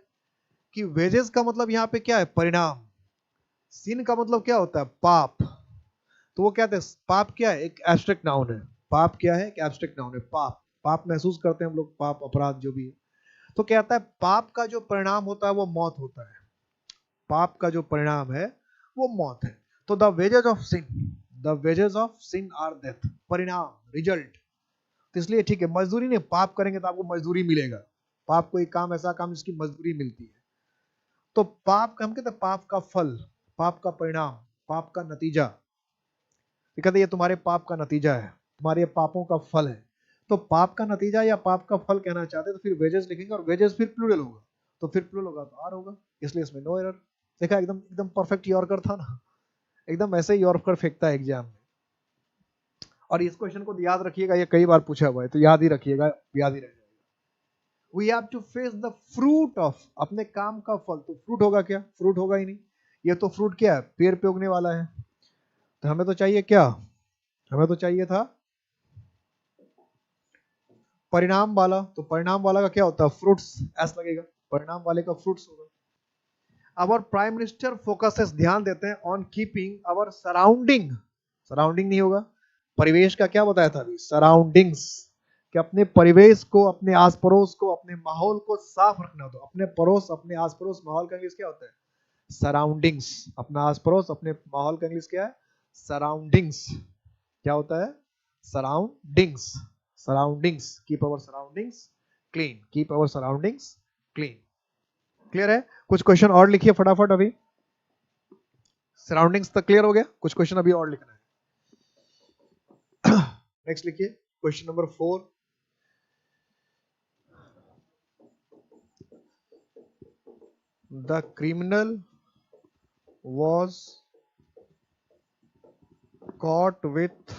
Speaker 1: कि वेजेस का मतलब यहाँ पे क्या है? परिणाम. सिन का मतलब क्या होता है? पाप. तो वो कहते हैं पाप क्या है? एक एब्स्ट्रैक्ट नाउन है. पाप क्या है? एक एब्स्ट्रैक्ट नाउन है. पाप, पाप महसूस करते हैं हम लोग, पाप अपराध जो भी है. तो कहता है पाप का जो परिणाम होता है वो मौत होता है. पाप का जो परिणाम है वो मौत है. तो the wages of sin, the wages of sin are death. परिणाम, रिजल्ट. तो इसलिए ठीक है, मजदूरी नहीं, पाप करेंगे तो आपको मजदूरी मिलेगा. पाप कोई काम, ऐसा काम जिसकी मजदूरी मिलती है. तो पाप का हम कहते हैं पाप का फल, पाप का परिणाम, पाप का नतीजा. ये कहते हैं ये तुम्हारे पाप का नतीजा है, तुम्हारे पापों का फल है. तो पाप का नतीजा या पाप का फल कहना चाहते हैं तो फिर वेजेस लिखेंगे, और वेजेस फिर प्लूरल होगा, तो फिर प्लूरल होगा तो आर होगा. इसलिए इसमें नो एरर. देखा, एकदम एकदम परफेक्ट यॉर्कर था ना, एकदम ऐसे ही यॉर्कर फेंकता है एग्जाम में. और इस क्वेश्चन को याद रखिएगा, ये कई बार पूछा हुआ है, तो याद ही रखिएगा, याद ही रह जाएगा. We have to face the fruit of, अपने काम का फल. तो फ्रूट होगा क्या? फ्रूट होगा ही नहीं. ये तो फ्रूट क्या है? पेड़ पे उगने वाला है. तो हमें तो चाहिए क्या? हमें तो चाहिए था परिणाम वाला. तो परिणाम वाला का क्या होता है? फ्रूट्स. एस लगेगा, परिणाम वाले का फ्रूट्स होगा. अवर प्राइम मिनिस्टर फोकसेस, ध्यान देते हैं, on keeping our surrounding. Surrounding नहीं होगा, परिवेश का क्या बताया था अभी? सराउंडिंग्स. कि अपने परिवेश को, अपने आस पड़ोस को, अपने माहौल को साफ रखना हो। तो अपने पड़ोस, अपने आस पड़ोस, माहौल का इंग्लिश क्या होता है? सराउंडिंग्स। अपना आस पड़ोस, अपने माहौल का इंग्लिश क्या है? सराउंडिंग्स। क्या होता है? Surroundings. Surroundings, keep our surroundings clean, keep our surroundings clean. Clear है? कुछ क्वेश्चन और लिखिए फटाफट अभी। सराउंडिंग्स तक क्लियर हो गया? कुछ क्वेश्चन अभी और लिखना है। नेक्स्ट लिखिए question number 4। The criminal was caught with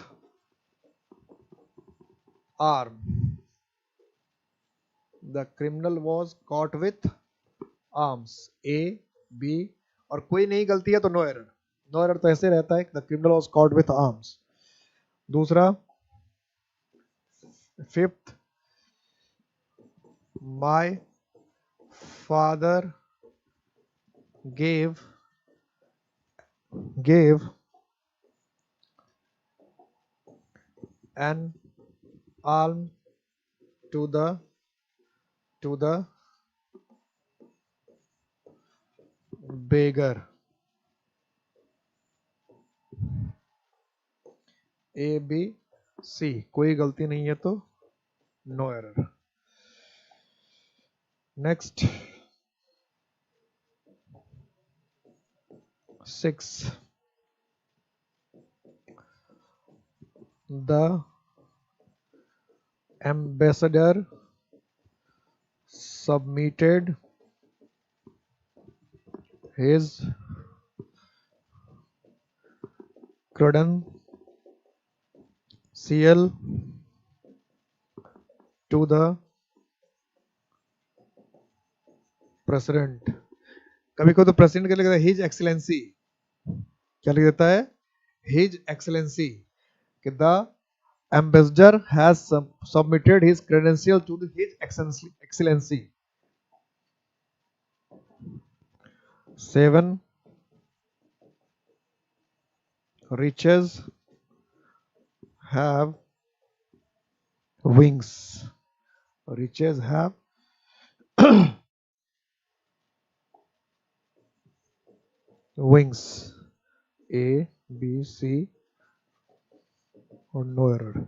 Speaker 1: arm. The criminal was caught with arms. A, B, और कोई नहीं गलती है तो नो एरर। नो एरर तो ऐसे रहता है, the criminal was caught with arms। दूसरा, fifth, my father gave an alms to the beggar। A B C, कोई गलती नहीं है तो no error. Next 6, the ambassador submitted his credential to the president। कभी कोई तो प्रेसिडेंट के लिए लिखता है हिज एक्सीलेंसी। क्या लिख देता है? His excellency. कि the ambassador has submitted his credential to his excellency. 7, riches have wings। riches have wings। A, B, C और नो एरर।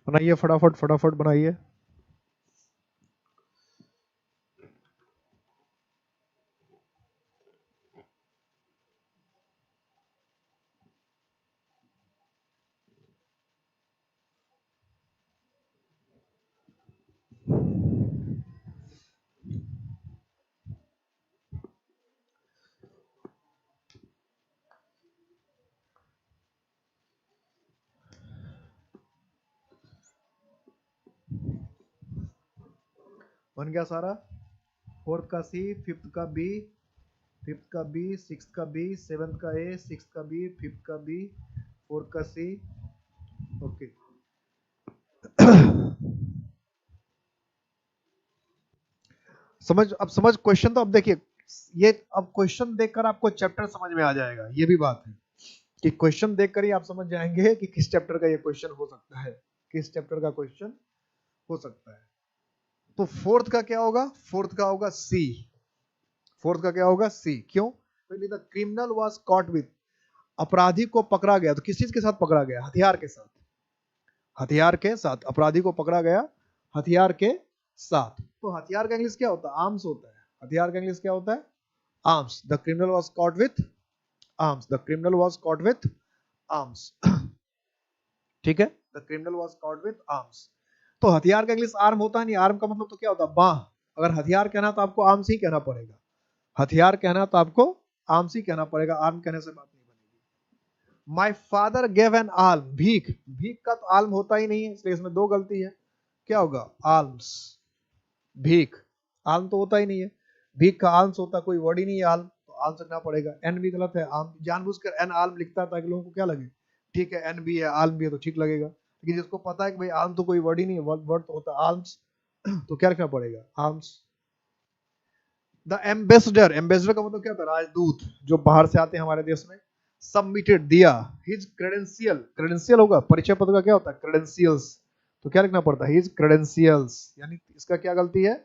Speaker 1: बनाइए फटाफट, फटाफट बनाइए। बन गया सारा। फोर्थ का सी, फिफ्थ का बी, फिफ्थ का बी, सिक्स का बी, सेवंथ का ए, सिक्स का बी, फिफ्थ का बी, फोर्थ का सी। ओके। अब समझ क्वेश्चन। तो अब देखिए, ये अब क्वेश्चन देखकर आपको चैप्टर समझ में आ जाएगा। ये भी बात है कि क्वेश्चन देखकर ही आप समझ जाएंगे कि किस चैप्टर का ये क्वेश्चन हो सकता है, किस चैप्टर का क्वेश्चन हो सकता है। तो फोर्थ का क्या होगा? फोर्थ का होगा सी। फोर्थ का क्या होगा? सी। क्यों? The criminal was cot with, अपराधी को पकड़ा गया। तो किस चीज के साथ पकड़ा गया? हथियार के साथ। हथियार के साथ अपराधी को पकड़ा गया, हथियार के साथ। तो हथियार का इंग्लिश क्या होता है? आर्म्स होता है। हथियार का इंग्लिश क्या होता है? Arms. The criminal was cot with arms. The criminal was cot with arms. ठीक है, the criminal was cot with arms. तो हथियार का इंग्लिश आर्म होता है नहीं। आर्म का मतलब तो क्या होता है? बाह। अगर हथियार कहना तो आपको आर्म्स ही कहना पड़ेगा। हथियार कहना तो आपको आर्म्स ही कहना पड़ेगा, आर्म कहने से बात नहीं बनेगी। My father gave an alum. भीख, भीख का तो आल्म होता ही नहीं है, इसलिए इसमें दो गलती है। क्या होगा? आल्म्स। भीख, आल्म तो होता ही नहीं है, भीख का आल्म्स होता, कोई वर्ड ही नहीं है आल्म, तो आल्म लिखना पड़ेगा। एन भी गलत है, आल्म जानबूझकर एन आल्म लिखता है ताकि लोगों को क्या लगे, ठीक है एन भी है आल्म भी है तो ठीक लगेगा, लेकिन जिसको पता है कि भाई आल्म तो कोई वर्ड ही नहीं है, वर्ड तो होता है आल्म्स, तो क्या लिखना पड़ेगा, आल्म्स। द एम्बेसडर, एम्बेसडर का मतलब क्या होता है, राजदूत, जो बाहर से आते हैं हमारे देश में। सबमिटेड, दिया, हिज क्रेडेंशियल, क्रेडेंशियल होगा, परिचय पत्र का क्या होता है, क्रेडेंशियल्स, तो क्या लिखना पड़ता है, हिज क्रेडेंशियल्स, यानी इसका क्या गलती है,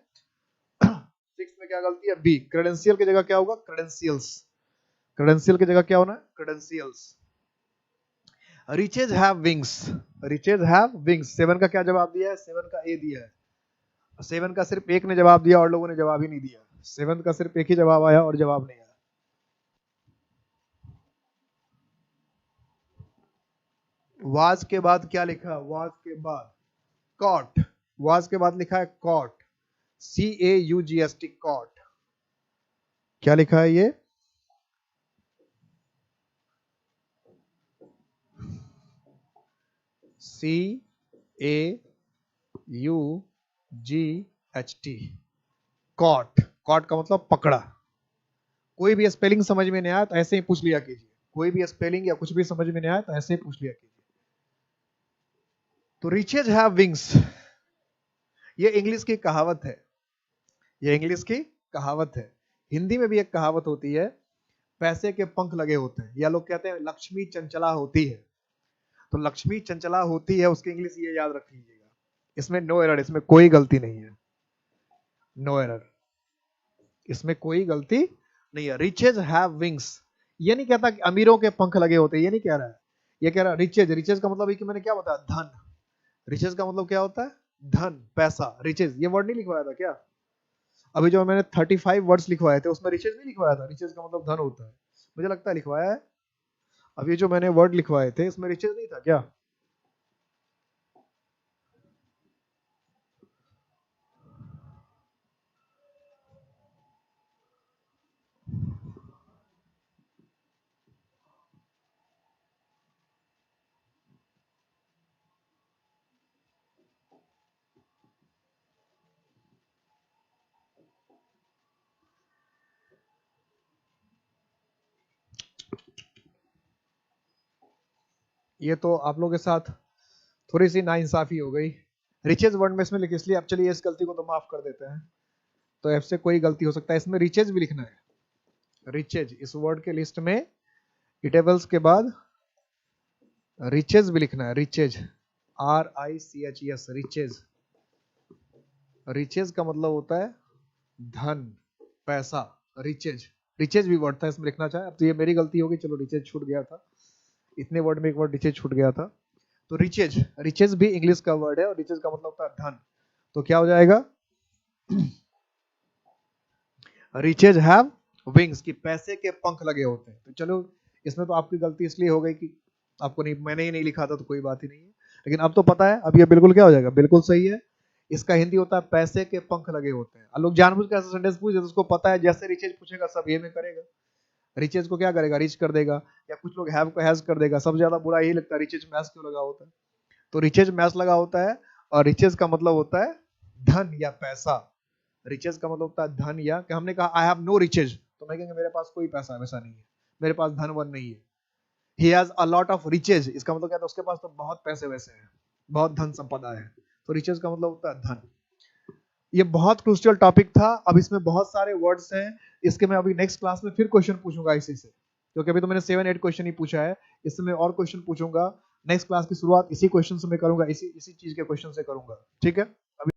Speaker 1: सिक्स में क्या गलती है, बी, क्रेडेंशियल की जगह क्या होगा, क्रेडेंशियल्स, क्रेडेंशियल की जगह क्या होना है, credentials. Riches have wings, riches have wings, seven का क्या जवाब दिया है, सेवन का ए दिया है, सेवन का सिर्फ एक ने जवाब दिया और लोगों ने जवाब ही नहीं दिया, सेवन का सिर्फ एक ही जवाब आया और जवाब नहीं आया। वाज के बाद क्या लिखा, वाज के बाद कॉट, वाज के बाद लिखा है कॉट, CAUGST, कॉट, क्या लिखा है ये, CAUGHT, कॉट, कॉट का मतलब पकड़ा। कोई भी स्पेलिंग समझ में नहीं आया तो ऐसे ही पूछ लिया कीजिए, कोई भी स्पेलिंग या कुछ भी समझ में नहीं आया तो ऐसे ही पूछ लिया कीजिए। तो रिचेज हैव विंग्स, ये इंग्लिश की कहावत है, ये इंग्लिश की कहावत है। हिंदी में भी एक कहावत होती है, पैसे के पंख लगे होते हैं, या लोग कहते हैं लक्ष्मी चंचला होती है, तो लक्ष्मी चंचला होती है उसकी इंग्लिश ये याद रख लीजिएगा। इसमें नो एरर, इसमें कोई गलती नहीं है, नो एरर, इसमें कोई गलती नहीं है। रिचेज हैव विंग्स, ये नहीं कहता कि अमीरों के पंख लगे होते हैं, ये नहीं कह रहा है, ये कह रहा है रिचेज, रिचेज का मतलब है कि मैंने क्या बताया, धन, रिचेज का मतलब क्या होता है, धन, पैसा, रिचेज, ये वर्ड नहीं लिखवाया था क्या, अभी जो मैंने 35 वर्ड्स लिखवाए थे उसमें रिचेज नहीं लिखवाया था, रिचेज का मतलब धन होता है, मुझे लगता है लिखवाया है। अभी जो मैंने वर्ड लिखवाए थे इसमें रिचेज नहीं था क्या, ये तो आप लोगों के साथ थोड़ी सी नाइंसाफी हो गई, रिचेज वर्ड में इसमें लिख, इसलिए अब चलिए इस गलती को तो माफ कर देते हैं, तो एफ से कोई गलती हो सकता है, इसमें रिचेज भी लिखना है, रिचेज, इस वर्ड के लिस्ट में इटेबल्स के बाद रिचेज भी लिखना है, रिचेज, RICHES, रिचेज, रिचेज का मतलब होता है धन, पैसा, रिचेज, रिचेज भी वर्ड था इसमें लिखना चाहे, अब तो ये मेरी गलती होगी, चलो रिचेज छूट गया था, इतने वर्ड में एक वर्ड रिचेज छूट गया था, तो रिचेज, रिचेज भी इंग्लिश का वर्ड है और रिचेज का मतलब होता है धन, तो क्या हो जाएगा, रिचेज हैव विंग्स, की पैसे के पंख लगे होते हैं, तो चलो इसमें तो आपकी गलती इसलिए हो गई कि आपको नहीं, मैंने ही नहीं लिखा था तो कोई बात ही नहीं है, लेकिन अब तो पता है, अब ये बिल्कुल क्या हो जाएगा, बिल्कुल सही है, इसका हिंदी होता है पैसे के पंख लगे होते हैं। लोग जानबूझ के ऐसा सेंटेंस पूछ देते, उसको पता है जैसे रिचेज पूछेगा सब ये में करेगा, रिचेज को क्या करेगा, रिच कर देगा, या कुछ लोग हैव को हैज कर देगा, सबसे ज्यादा बुरा यही लगता है, रिचेज मैच क्यों लगा होता है, तो रिचेज मैच लगा होता है, और रिचेज का मतलब होता है धन या पैसा, रिचेज का मतलब होता है धन, या कि हमने कहा आई हैव नो रिचेज, तो मैं कहेंगे मेरे पास कोई पैसा वैसा नहीं है, मेरे पास धन वन नहीं है, he has a lot of riches, इसका मतलब क्या है, उसके पास तो बहुत पैसे वैसे हैं, बहुत धन संपदा है, तो रिचेज का मतलब होता है धन। ये बहुत क्रूशियल टॉपिक था, अब इसमें बहुत सारे वर्ड्स हैं, इसके मैं अभी नेक्स्ट क्लास में फिर क्वेश्चन पूछूंगा इसी से, क्योंकि अभी तो मैंने 7-8 क्वेश्चन ही पूछा है, इसमें और क्वेश्चन पूछूंगा, नेक्स्ट क्लास की शुरुआत इसी क्वेश्चन से मैं करूंगा, इसी चीज के क्वेश्चन से करूंगा, ठीक है।